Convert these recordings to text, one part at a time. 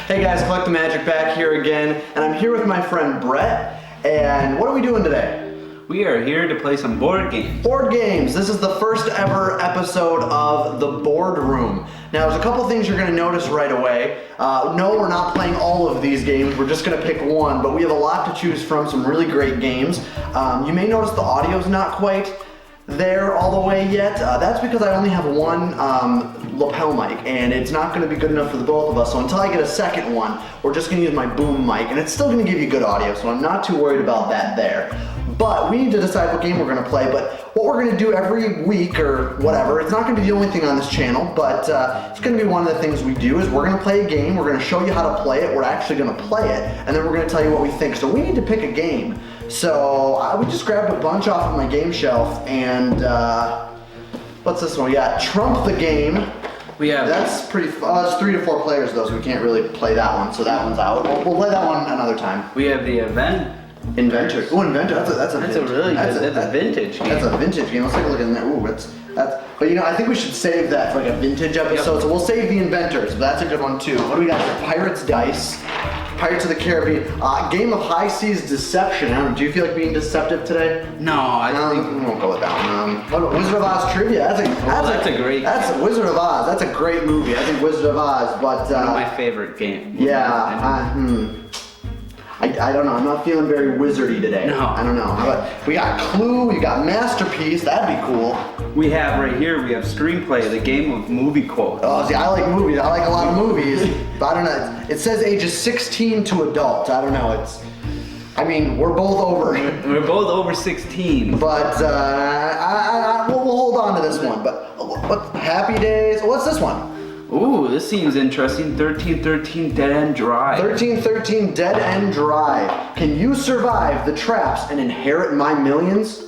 Hey guys, Collect the Magic back here again, and I'm here with my friend Brett, and what are we doing today? We are here to play some board games. Board games! This is the first ever episode of The Board Room. Now there's a couple things you're going to notice right away. No, we're not playing all of these games, we're just going to pick one, but we have a lot to choose from, some really great games. You may notice the audio's not quite there all the way yet. That's because I only have one lapel mic, and it's not going to be good enough for the both of us. So until I get a second one, we're just going to use my boom mic, and it's still going to give you good audio, so I'm not too worried about that there. But we need to decide what game we're going to play. But what we're going to do every week or whatever, it's not going to be the only thing on this channel, but it's going to be one of the things we do is we're going to play a game, we're going to show you how to play it, we're actually going to play it, and then we're going to tell you what we think. So we need to pick a game. So we just grabbed a bunch off of my game shelf, and what's this one? We got Trump the Game. That's pretty fun. It's 3 to 4 players though, so we can't really play that one, so that one's out. We'll play that one another time. We have the Inventor. Oh, Inventor. That's a vintage game. That's a vintage game. Let's take a look in there. Ooh, that's. But you know, I think we should save that for like a vintage episode. Yep. So we'll save the Inventors, but that's a good one too. What do we got here? Pirates Dice. Pirates of the Caribbean. Game of High Seas Deception. I don't know, do you feel like being deceptive today? No, I think we won't go with that one. Wizard of Oz Trivia. That's a great. That's Wizard of Oz. That's a great movie. I think Wizard of Oz, but one of my favorite games. Yeah. I don't know. I'm not feeling very wizardy today. No. I don't know. But we got Clue. We got Masterpiece. That'd be cool. We have right here. We have Screenplay, the game of movie quotes. Oh, see, I like movies. I like a lot of movies. But I don't know. It says ages 16 to adult. I don't know. We're both over. We're both over 16. But we'll hold on to this one. But what? Happy Days. What's this one? Ooh, this seems interesting. 1313 Dead End Drive. 1313 Dead End Drive. Can you survive the traps and inherit my millions?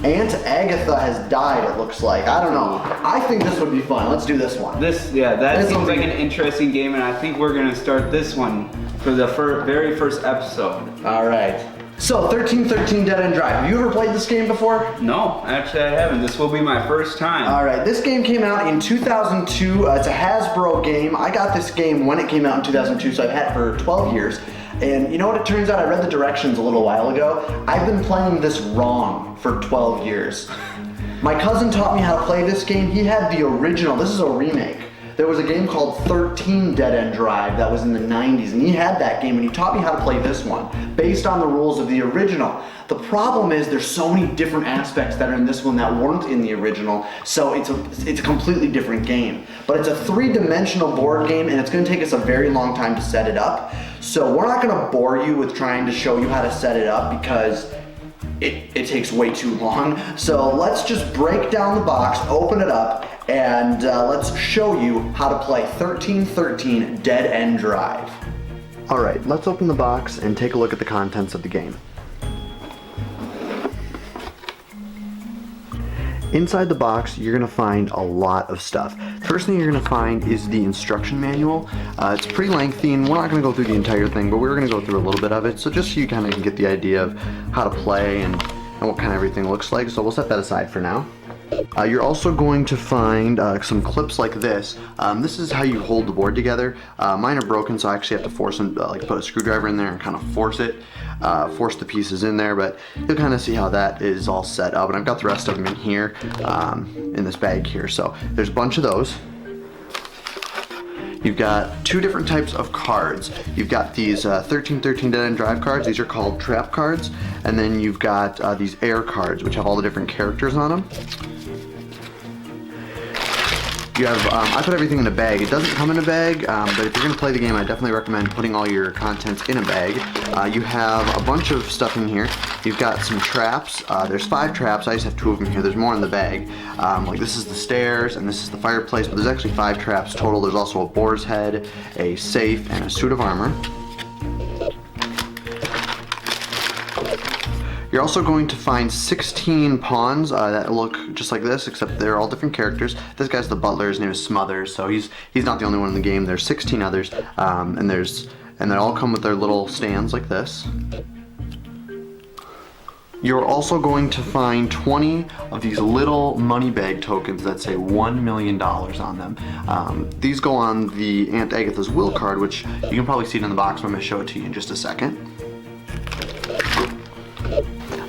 Aunt Agatha has died, it looks like. I don't know. I think this would be fun. Let's do this one. That seems like an interesting game, and I think we're going to start this one for the very first episode. All right. So, 1313 Dead End Drive. Have you ever played this game before? No, actually I haven't. This will be my first time. All right, this game came out in 2002. It's a Hasbro game. I got this game when it came out in 2002, so I've had it for 12 years. And you know what it turns out? I read the directions a little while ago. I've been playing this wrong for 12 years. My cousin taught me how to play this game. He had the original. This is a remake. There was a game called 13 Dead End Drive that was in the 90s, and he had that game, and he taught me how to play this one based on the rules of the original. The problem is there's so many different aspects that are in this one that weren't in the original, so it's a completely different game. But it's a 3-dimensional board game, and it's going to take us a very long time to set it up. So we're not going to bore you with trying to show you how to set it up because it takes way too long. So let's just break down the box, open it up, and let's show you how to play 1313 Dead End Drive. All right, let's open the box and take a look at the contents of the game. Inside the box, you're gonna find a lot of stuff. First thing you're gonna find is the instruction manual. It's pretty lengthy, and we're not gonna go through the entire thing, but we're gonna go through a little bit of it, so just so you kind of can get the idea of how to play and what kind of everything looks like. So we'll set that aside for now. You're also going to find some clips like this. This is how you hold the board together. Mine are broken, so I actually have to force them, put a screwdriver in there and kind of force the pieces in there, but you'll kind of see how that is all set up. And I've got the rest of them in here, in this bag here. So there's a bunch of those. You've got 2 different types of cards. You've got these 1313 Dead End Drive cards. These are called trap cards. And then you've got these air cards, which have all the different characters on them. You have, I put everything in a bag. It doesn't come in a bag, but if you're gonna play the game, I definitely recommend putting all your contents in a bag. You have a bunch of stuff in here. You've got some traps. There's 5 traps. I just have 2 of them here. There's more in the bag. Like this is the stairs and this is the fireplace, but there's actually 5 traps total. There's also a boar's head, a safe, and a suit of armor. You're also going to find 16 pawns that look just like this, except they're all different characters. This guy's the butler, his name is Smothers, so he's not the only one in the game. There's 16 others, and they all come with their little stands like this. You're also going to find 20 of these little money bag tokens that say $1 million on them. These go on the Aunt Agatha's will card, which you can probably see it in the box. I'm going to show it to you in just a second.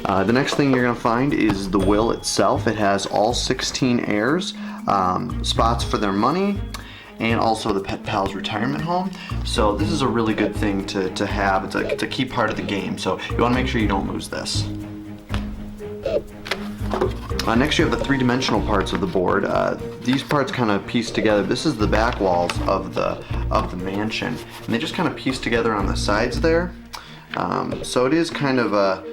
The next thing you're going to find is the will itself. It has all 16 heirs, spots for their money, and also the Pet Pals retirement home. So this is a really good thing to have. It's a key part of the game, so you want to make sure you don't lose this. Next you have the three-dimensional parts of the board. These parts kind of piece together. This is the back walls of the mansion, and they just kind of piece together on the sides there. So it is kind of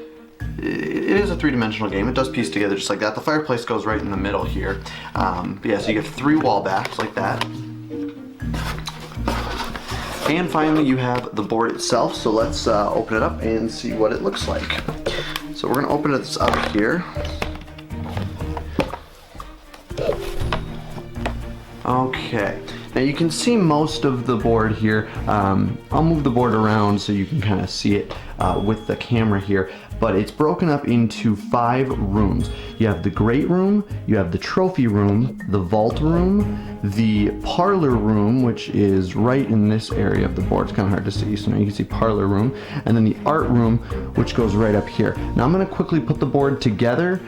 it is a three-dimensional game. It does piece together just like that. The fireplace goes right in the middle here. But yeah, so you get 3 wall backs like that. And finally you have the board itself, so let's open it up and see what it looks like. So we're going to open this up here. Okay, now you can see most of the board here. I'll move the board around so you can kind of see it with the camera here, but it's broken up into 5 rooms. You have the great room, you have the trophy room, the vault room, the parlor room, which is right in this area of the board. It's kind of hard to see, so now you can see parlor room, and then the art room, which goes right up here. Now I'm going to quickly put the board together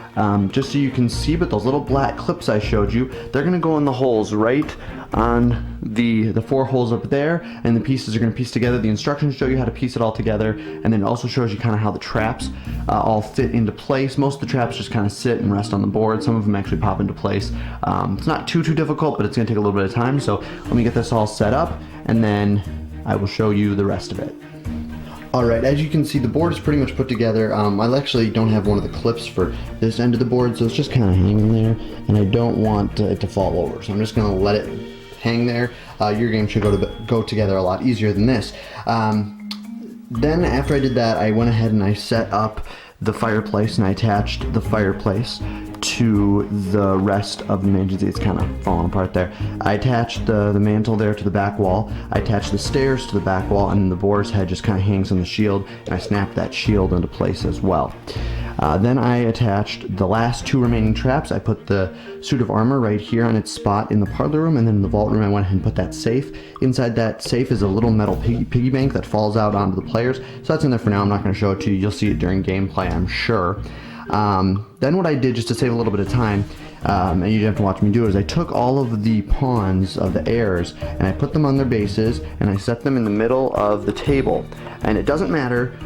just so you can see, but those little black clips I showed you, they're going to go in the holes right on the 4 holes up there, and the pieces are going to piece together. The instructions show you how to piece it all together, and then it also shows you kind of how the traps all fit into place. Most of the traps just kind of sit and rest on the board. Some of them actually pop into place. It's not too difficult, but it's going to take a little bit of time. So let me get this all set up, and then I will show you the rest of it. Alright, as you can see, the board is pretty much put together. I actually don't have one of the clips for this end of the board, so it's just kind of hanging there, and I don't want it to fall over, so I'm just going to let it hang there. Your game should go together a lot easier than this. Then after I did that, I went ahead and I set up the fireplace, and I attached the fireplace to the rest of the mansion. It's kind of falling apart there. I attached the mantle there to the back wall. I attached the stairs to the back wall, and the boar's head just kind of hangs on the shield, and I snapped that shield into place as well. Then I attached the last 2 remaining traps. I put the suit of armor right here on its spot in the parlor room, and then in the vault room I went ahead and put that safe. Inside that safe is a little metal piggy bank that falls out onto the players. So that's in there for now. I'm not going to show it to you. You'll see it during gameplay, I'm sure. Then what I did, just to save a little bit of time, and you didn't have to watch me do it, is I took all of the pawns of the heirs and I put them on their bases, and I set them in the middle of the table. And it doesn't matter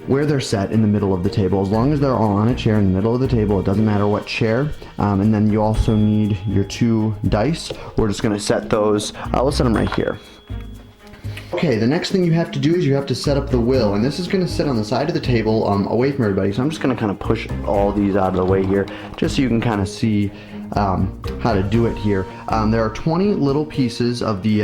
where they're set in the middle of the table, as long as they're all on a chair in the middle of the table. It doesn't matter what chair. And then you also need your 2 dice. We're just going to set those, let's set them right here. Okay, the next thing you have to do is you have to set up the will, and this is going to sit on the side of the table away from everybody, so I'm just going to kind of push all these out of the way here just so you can kind of see how to do it here. There are 20 little pieces of the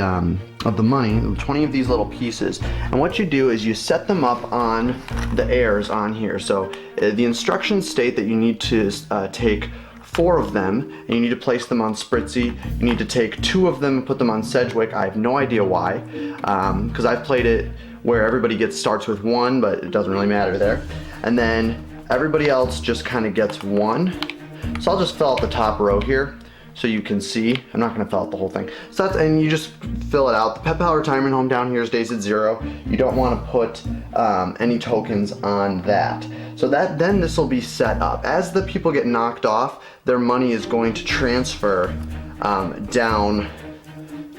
money, 20 of these little pieces, and what you do is you set them up on the heirs on here. So the instructions state that you need to take 4 of them, and you need to place them on Spritzy. You need to take 2 of them and put them on Sedgwick. I have no idea why, because I've played it where everybody starts with 1, but it doesn't really matter there. And then everybody else just kind of gets 1. So I'll just fill out the top row here so you can see. I'm not going to fill out the whole thing. So that's, and you just fill it out. The Pet Pal retirement home down here stays at 0. You don't want to put any tokens on that. So then this will be set up. As the people get knocked off, their money is going to transfer down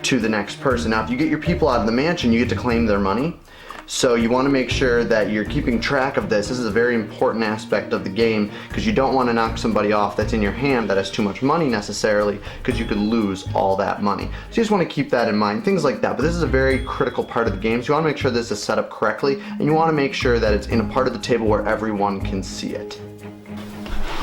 to the next person. Now if you get your people out of the mansion, you get to claim their money. So you want to make sure that you're keeping track of this. This is a very important aspect of the game, because you don't want to knock somebody off that's in your hand that has too much money necessarily, because you could lose all that money. So you just want to keep that in mind, things like that. But this is a very critical part of the game, so you want to make sure this is set up correctly, and you want to make sure that it's in a part of the table where everyone can see it.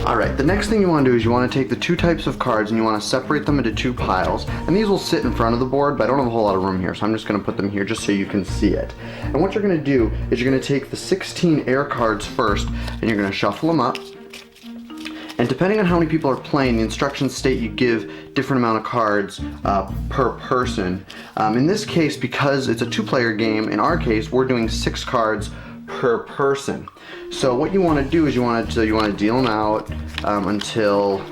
Alright, the next thing you want to do is you want to take the 2 types of cards and you want to separate them into 2 piles, and these will sit in front of the board, but I don't have a whole lot of room here, so I'm just going to put them here just so you can see it. And what you're going to do is you're going to take the 16 air cards first, and you're going to shuffle them up. And depending on how many people are playing, the instructions state you give different amount of cards per person. In this case, because it's a 2-player game, in our case, we're doing 6 cards per person. So what you want to do is you want to deal them out until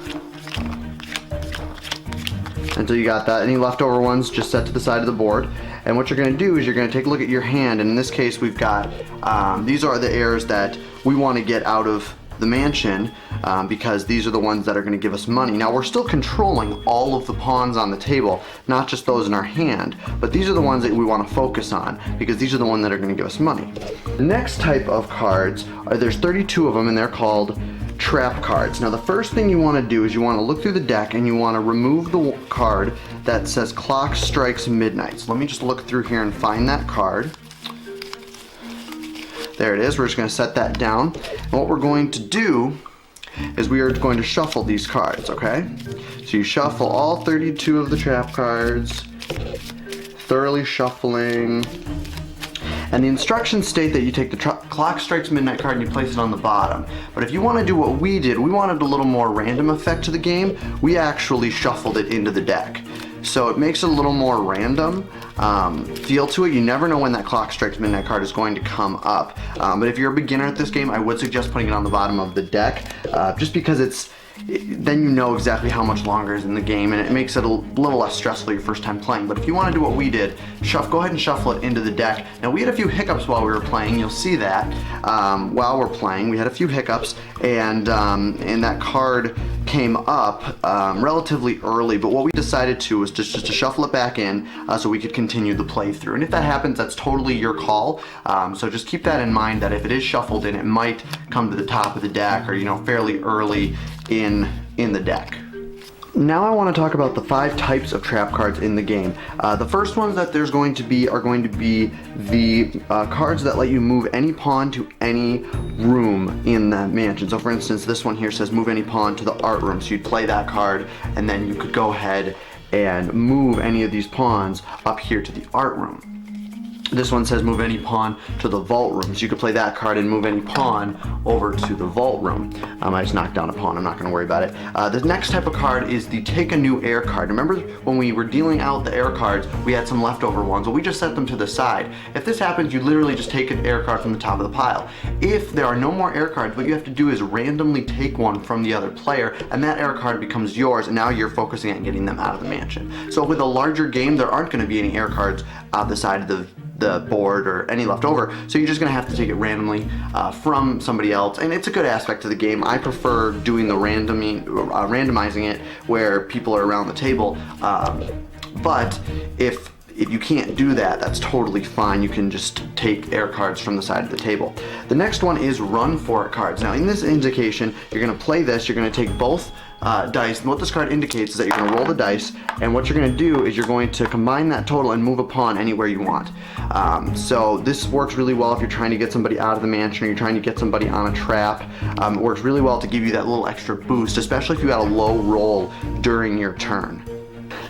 you got that. Any leftover ones just set to the side of the board. And what you're going to do is you're going to take a look at your hand, and in this case we've got these are the heirs that we want to get out of the mansion because these are the ones that are going to give us money. Now we're still controlling all of the pawns on the table, not just those in our hand, but these are the ones that we want to focus on because these are the ones that are going to give us money. The next type of cards there's 32 of them, and they're called trap cards. Now the first thing you want to do is you want to look through the deck and you want to remove the card that says clock strikes midnight. So let me just look through here and find that card. There it is. We're just going to set that down. And what we're going to do is we are going to shuffle these cards, okay? So you shuffle all 32 of the trap cards, thoroughly shuffling. And the instructions state that you take the clock strikes midnight card and you place it on the bottom. But if you want to do what we did, we wanted a little more random effect to the game. We actually shuffled it into the deck. So it makes it a little more random feel to it. You never know when that clock strikes midnight card is going to come up. But if you're a beginner at this game, I would suggest putting it on the bottom of the deck just because then you know exactly how much longer is in the game, and it makes it a little less stressful your first time playing. But if you want to do what we did, go ahead and shuffle it into the deck. Now we had a few hiccups while we were playing. You'll see that while we're playing, we had a few hiccups, and that card came up relatively early. But what we decided to was just to shuffle it back in so we could continue the playthrough. And if that happens, that's totally your call. So just keep that in mind that if it is shuffled in, it might come to the top of the deck or fairly early in the deck. Now I want to talk about the 5 types of trap cards in the game. The first ones that there's going to be are going to be the cards that let you move any pawn to any room in that mansion. So for instance, this one here says move any pawn to the art room. So you'd play that card and then you could go ahead and move any of these pawns up here to the art room. This one says move any pawn to the vault room. So you could play that card and move any pawn over to the vault room. I just knocked down a pawn, I'm not going to worry about it. The next type of card is the take a new heir card. Remember when we were dealing out the heir cards, we had some leftover ones. Well, we just set them to the side. If this happens, you literally just take an heir card from the top of the pile. If there are no more heir cards, what you have to do is randomly take one from the other player, and that heir card becomes yours, and now you're focusing on getting them out of the mansion. So with a larger game, there aren't going to be any heir cards out the side of the board or any left over, so you're just going to have to take it randomly from somebody else, and it's a good aspect to the game. I prefer doing the randomizing it where people are around the table, but if you can't do that, that's totally fine. You can just take heir cards from the side of the table. The next one is run for it cards. Now in this indication, you're going to play this, you're going to take both dice, and what this card indicates is that you're going to roll the dice, and what you're going to do is you're going to combine that total and move a pawn anywhere you want. So this works really well if you're trying to get somebody out of the mansion or you're trying to get somebody on a trap. It works really well to give you that little extra boost, especially if you had a low roll during your turn.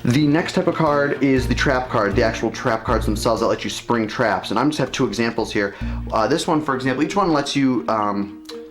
The next type of card is the trap card, the actual trap cards themselves that let you spring traps, and I just have 2 examples here. This one, for example, each one lets you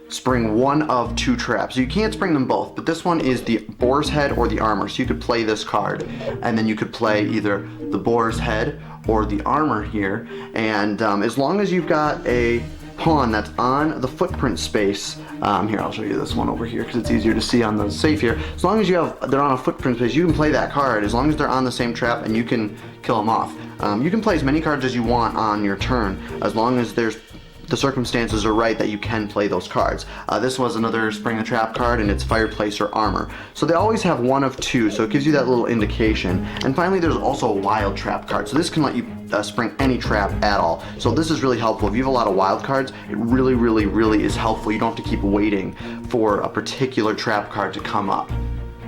spring one of 2 traps. You can't spring them both, but this one is the boar's head or the armor. So you could play this card, and then you could play either the boar's head or the armor here. And as long as you've got a pawn that's on the footprint space, here I'll show you this one over here because it's easier to see on the safe here. As long as they're on a footprint space, you can play that card as long as they're on the same trap, and you can kill them off. You can play as many cards as you want on your turn as long as the circumstances are right that you can play those cards. This was another spring a trap card, and it's fireplace or armor. So they always have one of 2, so it gives you that little indication. And finally, there's also a wild trap card. So this can let you spring any trap at all. So this is really helpful. If you have a lot of wild cards, it really, really, really is helpful. You don't have to keep waiting for a particular trap card to come up.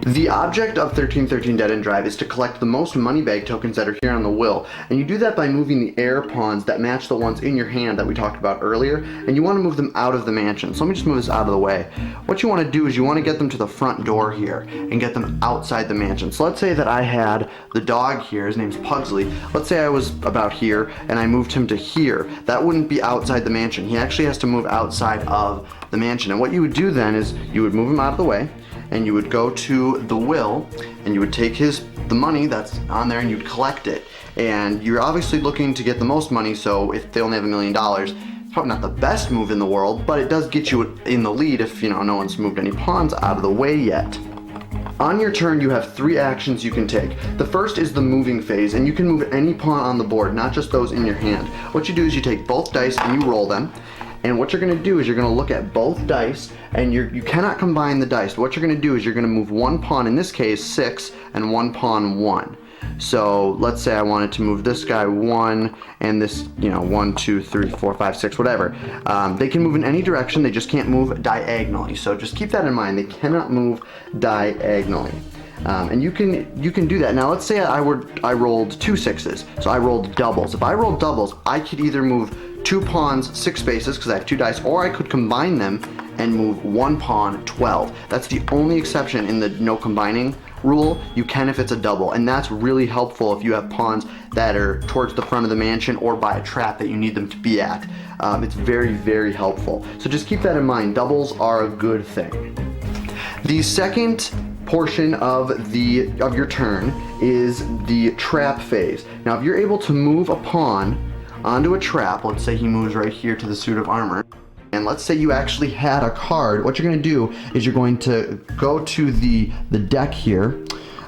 The object of 1313 Dead End Drive is to collect the most money bag tokens that are here on the wheel, and you do that by moving the heir pawns that match the ones in your hand that we talked about earlier, and you want to move them out of the mansion. So let me just move this out of the way. What you want to do is you want to get them to the front door here and get them outside the mansion. So let's say that I had the dog here, his name's Pugsley. Let's say I was about here and I moved him to here. That wouldn't be outside the mansion. He actually has to move outside of the mansion. And what you would do then is you would move him out of the way, and you would go to the will, and you would take the money that's on there and you'd collect it. And you're obviously looking to get the most money, so if they only have $1 million, probably not the best move in the world, but it does get you in the lead if, you know, no one's moved any pawns out of the way yet. On your turn, you have 3 actions you can take. The first is the moving phase, and you can move any pawn on the board, not just those in your hand. What you do is you take both dice and you roll them. And what you're gonna do is you're gonna look at both dice, and you cannot combine the dice. What you're gonna do is you're gonna move one pawn, in this case 6, and one pawn 1. So let's say I wanted to move this guy 1 and this, you know, 1, 2, 3, 4, 5, 6, whatever. They can move in any direction, they just can't move diagonally. So just keep that in mind, they cannot move diagonally. And you can do that. Now let's say I rolled 2 6s, so I rolled doubles. If I rolled doubles, I could either move 2 pawns 6 spaces because I have 2 dice, or I could combine them and move 1 pawn 12. That's the only exception in the no combining rule. You can if it's a double, and that's really helpful if you have pawns that are towards the front of the mansion or by a trap that you need them to be at. It's very, very helpful. So just keep that in mind. Doubles are a good thing. The second portion of your turn is the trap phase. Now if you're able to move a pawn onto a trap, let's say he moves right here to the suit of armor, and let's say you actually had a card, what you're going to do is you're going to go to the deck here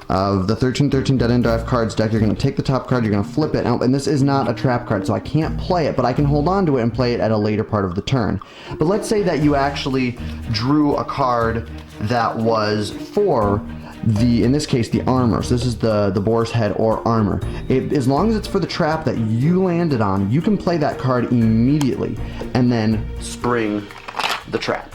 of the 1313 Dead End Dive cards deck. You're going to take the top card, you're going to flip it, and this is not a trap card, so I can't play it, but I can hold on to it and play it at a later part of the turn. But let's say that you actually drew a card that was for in this case, the armor. So this is the boar's head or armor. As long as it's for the trap that you landed on, you can play that card immediately and then spring the trap.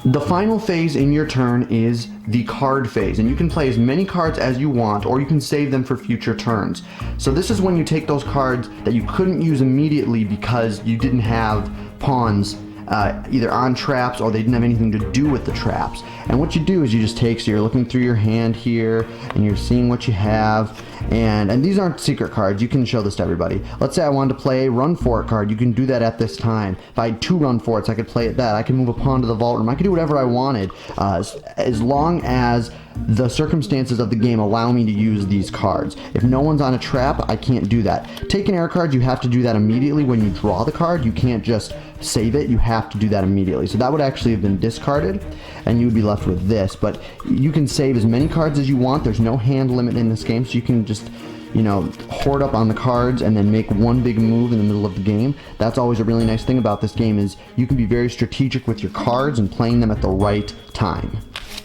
The final phase in your turn is the card phase, and you can play as many cards as you want, or you can save them for future turns. So this is when you take those cards that you couldn't use immediately because you didn't have pawns either on traps or they didn't have anything to do with the traps. And what you do is you just take, so you're looking through your hand here and you're seeing what you have, and these aren't secret cards, you can show this to everybody. Let's say I wanted to play a run for it card, you can do that at this time. If I had 2 run for it's, I could play it that. I can move a pawn to the vault room, I could do whatever I wanted, as long as the circumstances of the game allow me to use these cards. If no one's on a trap, I can't do that. Take an air card, you have to do that immediately when you draw the card. You can't just save it, you have to do that immediately. So that would actually have been discarded, and you would be left with this. But you can save as many cards as you want. There's no hand limit in this game, so you can just, you know, hoard up on the cards and then make one big move in the middle of the game. That's always a really nice thing about this game, is you can be very strategic with your cards and playing them at the right time.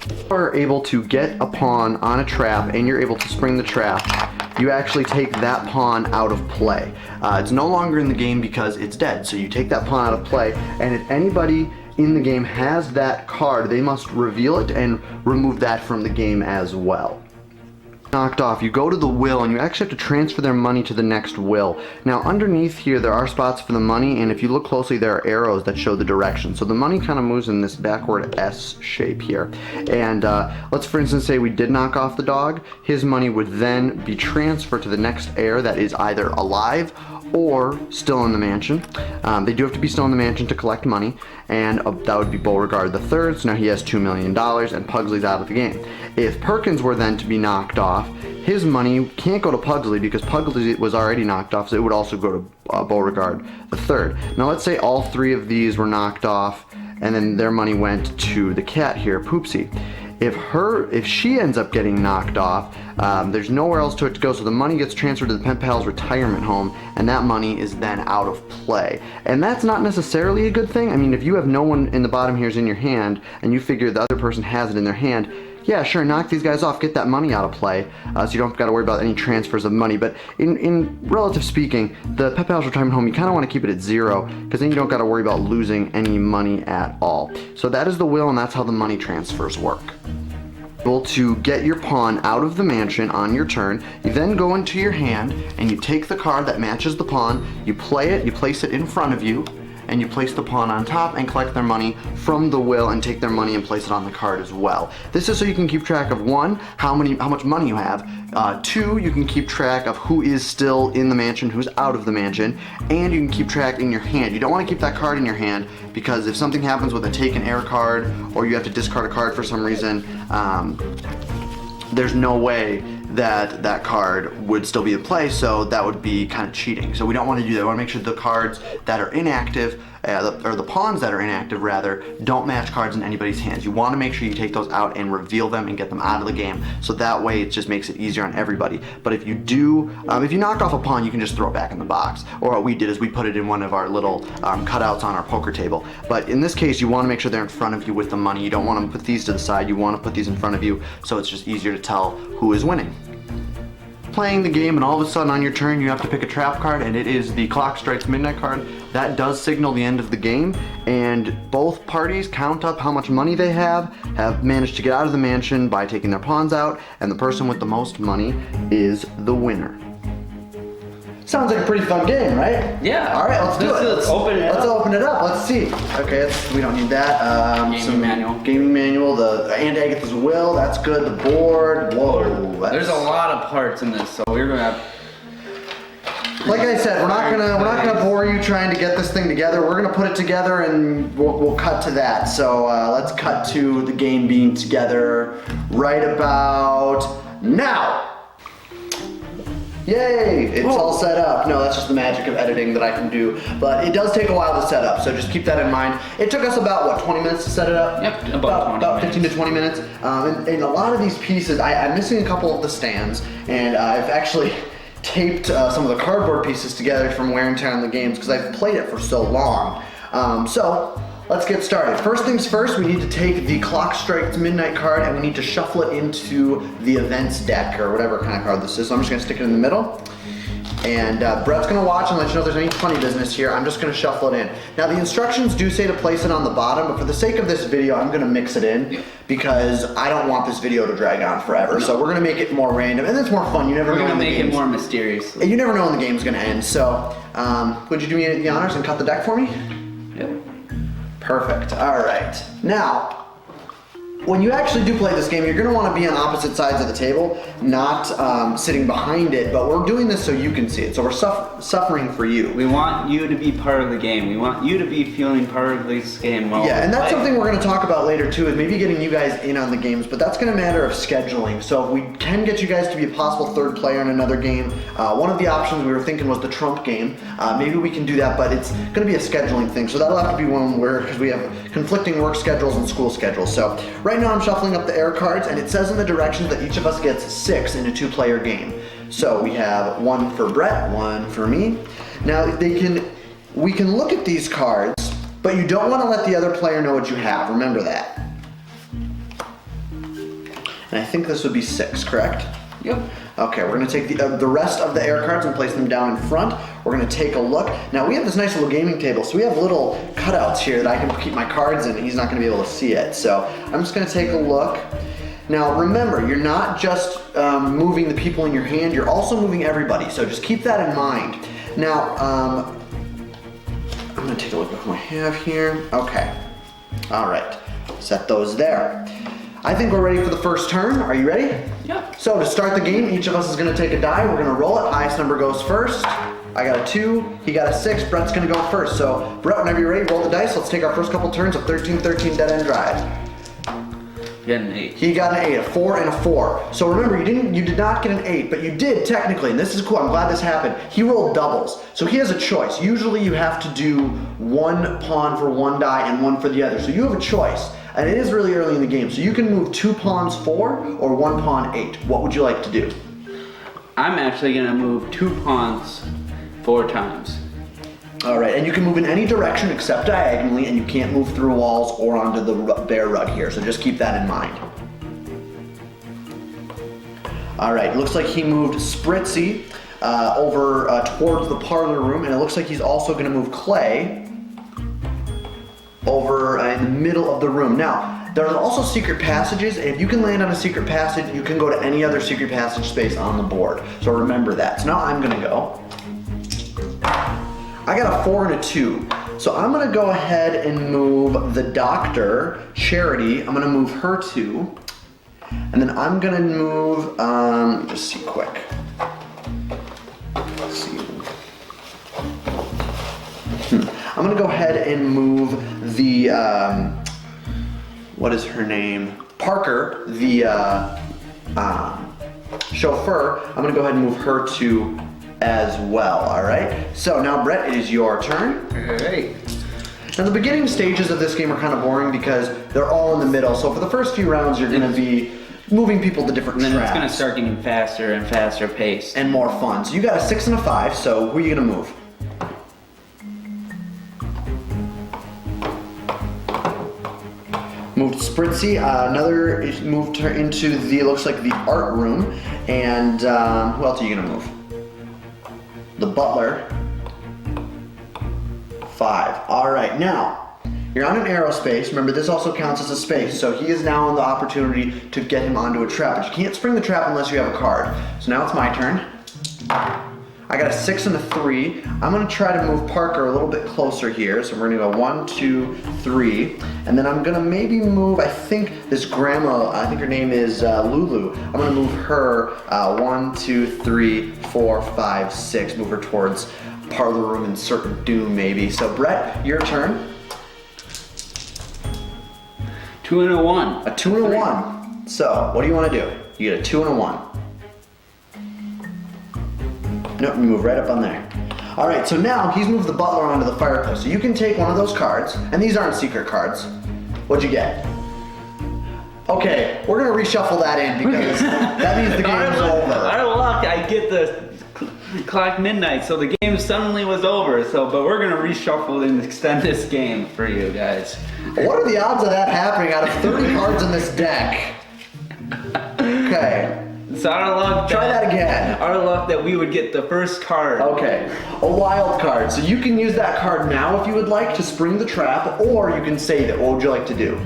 You are able to get a pawn on a trap and you're able to spring the trap, you actually take that pawn out of play. It's no longer in the game because it's dead, so you take that pawn out of play, and if anybody in the game has that card, they must reveal it and remove that from the game as well. Knocked off, you go to the will and you actually have to transfer their money to the next will. Now underneath here there are spots for the money, and if you look closely there are arrows that show the direction. So the money kind of moves in this backward S shape here. And let's for instance say we did knock off the dog, his money would then be transferred to the next heir that is either alive or still in the mansion. They do have to be still in the mansion to collect money, and that would be Beauregard III, so now he has $2 million and Pugsley's out of the game. If Perkins were then to be knocked off, his money can't go to Pugsley because Pugsley was already knocked off, so it would also go to Beauregard III. Now let's say all 3 of these were knocked off and then their money went to the cat here, Poopsie. If she ends up getting knocked off, there's nowhere else to go, so the money gets transferred to the Pen Pals retirement home, and that money is then out of play. And that's not necessarily a good thing. I mean, if you have no one in the bottom here is in your hand, and you figure the other person has it in their hand, yeah, sure, knock these guys off, get that money out of play, so you don't got to worry about any transfers of money. But in relative speaking, the Pet Pals Retirement Home, you kind of want to keep it at 0, because then you don't got to worry about losing any money at all. So that is the will, and that's how the money transfers work. Able to get your pawn out of the mansion on your turn, you then go into your hand and you take the card that matches the pawn, you play it, you place it in front of you, and you place the pawn on top and collect their money from the will and take their money and place it on the card as well. This is so you can keep track of 1, how much money you have, 2, you can keep track of who is still in the mansion, who's out of the mansion, and you can keep track in your hand. You don't want to keep that card in your hand because if something happens with a taken air card or you have to discard a card for some reason, there's no way that that card would still be in play, so that would be kind of cheating. So we don't want to do that. We want to make sure the cards that are inactive, or the pawns that are inactive rather, don't match cards in anybody's hands. You want to make sure you take those out and reveal them and get them out of the game, so that way it just makes it easier on everybody. But if you do, if you knock off a pawn, you can just throw it back in the box. Or what we did is we put it in one of our little cutouts on our poker table. But in this case, you want to make sure they're in front of you with the money. You don't want to put these to the side. You want to put these in front of you, so it's just easier to tell who is winning. Playing the game, and all of a sudden on your turn you have to pick a trap card, and it is the clock strikes midnight card. That does signal the end of the game, and both parties count up how much money they have managed to get out of the mansion by taking their pawns out, and the person with the most money is the winner. Sounds like a pretty fun game, right? Yeah. All right, let's do it. Let's open it up. Let's open it up. Let's see. Okay, we don't need that. Gaming manual. Gaming manual. And Agatha's will. That's good. The board. Whoa. There's a lot of parts in this, so we're gonna have. Like I said, we're not gonna bore you trying to get this thing together. We're gonna put it together, and we'll cut to that. So let's cut to the game being together right about now. Yay! It's all set up. No, that's just the magic of editing that I can do. But it does take a while to set up, so just keep that in mind. It took us about, what, 20 minutes to set it up? Yep, about 15 to 20 minutes. And a lot of these pieces, I'm missing a couple of the stands, and I've actually taped some of the cardboard pieces together from wear and tear on the games because I've played it for so long. So let's get started. First things first, we need to take the Clock Strikes Midnight card and we need to shuffle it into the events deck, or whatever kind of card this is. So I'm just gonna stick it in the middle. And Brett's gonna watch and let you know if there's any funny business here. I'm just gonna shuffle it in. Now the instructions do say to place it on the bottom, but for the sake of this video, I'm gonna mix it in because I don't want this video to drag on forever. No. So we're gonna make it more random, and it's more fun. You never know. We're gonna when make it more mysterious. You never know when the game's gonna end. So would you do me the honors and cut the deck for me? Yep. Perfect. All right. Now, when you actually do play this game, you're going to want to be on opposite sides of the table, not sitting behind it, but we're doing this so you can see it. So we're suffering for you. We want you to be part of the game. We want you to be feeling part of this game. Yeah, and that's something we're going to talk about later too, is maybe getting you guys in on the games, but that's going to matter of scheduling. So if we can get you guys to be a possible third player in another game, one of the options we were thinking was the Trump game. Maybe we can do that, but it's going to be a scheduling thing. So that'll have to be one where, because we have conflicting work schedules and school schedules. So right now I'm shuffling up the air cards, and it says in the directions that each of us gets 6 in a 2-player game. So we have 1 for Brett, 1 for me. Now we can look at these cards, but you don't want to let the other player know what you have. Remember that. And I think this would be 6, correct? Yep. Okay, we're gonna take the rest of the air cards and place them down in front. We're gonna take a look. Now we have this nice little gaming table, so we have little cutouts here that I can keep my cards in, and he's not gonna be able to see it. So I'm just gonna take a look. Now remember, you're not just moving the people in your hand, you're also moving everybody, so just keep that in mind. Now, I'm gonna take a look at who I have here. Okay, all right, set those there. I think we're ready for the first turn. Are you ready? Yeah. So to start the game, each of us is gonna take a die. We're gonna roll it. Highest number goes first. I got a 2, he got a 6, Brett's gonna go first. So Brett, whenever you're ready, roll the dice. Let's take our first couple turns of 13-13 dead end drive. You got an 8. He got an 8, a 4 and a 4. So remember, you did not get an 8, but you did technically, and this is cool, I'm glad this happened. He rolled doubles. So he has a choice. Usually you have to do 1 pawn for 1 die and 1 for the other. So you have a choice. And it is really early in the game, so you can move 2 pawns 4 or 1 pawn 8. What would you like to do? I'm actually gonna move 2 pawns 4 times. All right, and you can move in any direction except diagonally, and you can't move through walls or onto the bare rug here, so just keep that in mind. All right, looks like he moved Spritzy over towards the parlor room, and it looks like he's also gonna move Clay over in the middle of the room. Now, there are also secret passages, and if you can land on a secret passage, you can go to any other secret passage space on the board. So remember that. So now I'm gonna go. I got a 4 and a 2. So I'm gonna go ahead and move the doctor, Charity. I'm gonna move her 2. And then I'm gonna move, just see quick. Let's see. I'm gonna go ahead and move the, what is her name? Parker, the chauffeur, I'm gonna go ahead and move her to as well, all right? So now, Brett, it is your turn. All right. Now, the beginning stages of this game are kind of boring because they're all in the middle. So for the first few rounds, you're gonna be moving people to different And then tracks. it's gonna start getting faster and faster pace. And more fun. So you got a 6 and a 5, so who are you gonna move? Moved Spritzy, another is moved her into the, looks like the art room. And who else are you gonna move? The butler. 5. All right, now, you're on an aerospace. Remember, this also counts as a space, so he is now on the opportunity to get him onto a trap. But you can't spring the trap unless you have a card. So now it's my turn. I got a 6 and a 3. I'm gonna try to move Parker a little bit closer here. So we're gonna go 1, 2, 3. And then I'm gonna maybe move, I think this grandma, I think her name is Lulu. I'm gonna move her 1, 2, 3, 4, 5, 6. Move her towards parlor room and certain doom maybe. So Brett, your turn. 2 and a 1. A 2 and a 1. So what do you wanna do? You get a 2 and a 1. Nope, you move right up on there. All right, so now he's moved the butler onto the fireplace. So you can take one of those cards, and these aren't secret cards. What'd you get? Okay, we're gonna reshuffle that in because that means the game's over. Our luck, I get the clock midnight, so the game suddenly was over. But we're gonna reshuffle and extend this game for you guys. What are the odds of that happening out of 30 cards in this deck? Okay. It's our luck. Try that again. Our luck that we would get the first card. Okay, a wild card. So you can use that card now if you would like to spring the trap, or you can save it. What would you like to do?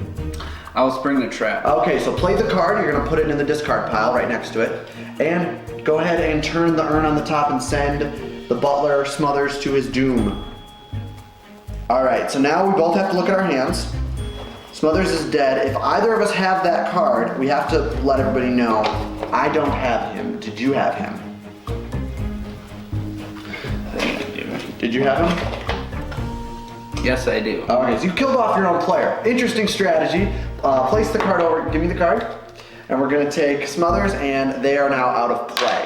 I'll spring the trap. Okay, so play the card. You're gonna put it in the discard pile right next to it. And go ahead and turn the urn on the top and send the butler Smothers to his doom. All right, so now we both have to look at our hands. Smothers is dead. If either of us have that card, we have to let everybody know, I don't have him. Did you have him? Did you have him? Yes, I do. All right, so you killed off your own player. Interesting strategy. Place the card over, give me the card. And we're gonna take Smothers, and they are now out of play.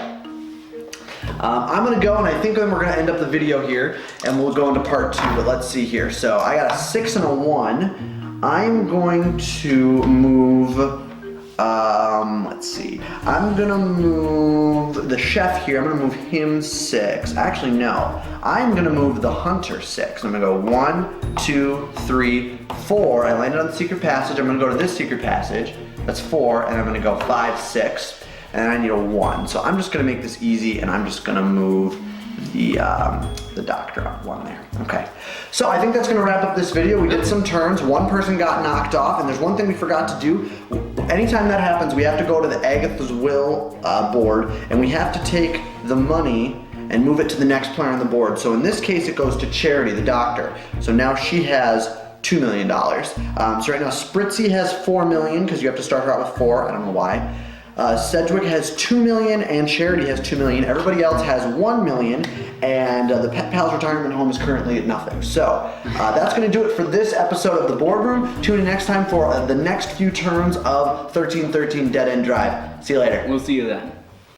I'm gonna go, and I think then we're gonna end up the video here, and we'll go into part 2, but let's see here. So I got a 6 and a 1. I'm going to move, let's see. I'm gonna move the chef here. I'm gonna move him 6. Actually, no. I'm gonna move the hunter 6. I'm gonna go 1, 2, 3, 4. I landed on the secret passage. I'm gonna go to this secret passage. That's 4, and I'm gonna go 5, 6, and I need a 1. So I'm just gonna make this easy, and I'm just gonna move the doctor on 1 there. Okay. So I think that's gonna wrap up this video. We did some turns. One person got knocked off, and there's one thing we forgot to do. Anytime that happens, we have to go to the Agatha's Will board, and we have to take the money and move it to the next player on the board. So in this case, it goes to Charity, the doctor. So now she has $2 million. So right now, Spritzy has 4 million, because you have to start her out with 4, I don't know why. Sedgwick has 2 million, and Charity has 2 million. Everybody else has 1 million, and the Pet Pals Retirement Home is currently at nothing. So that's gonna do it for this episode of The Boardroom. Tune in next time for the next few turns of 1313 Dead End Drive. See you later. We'll see you then.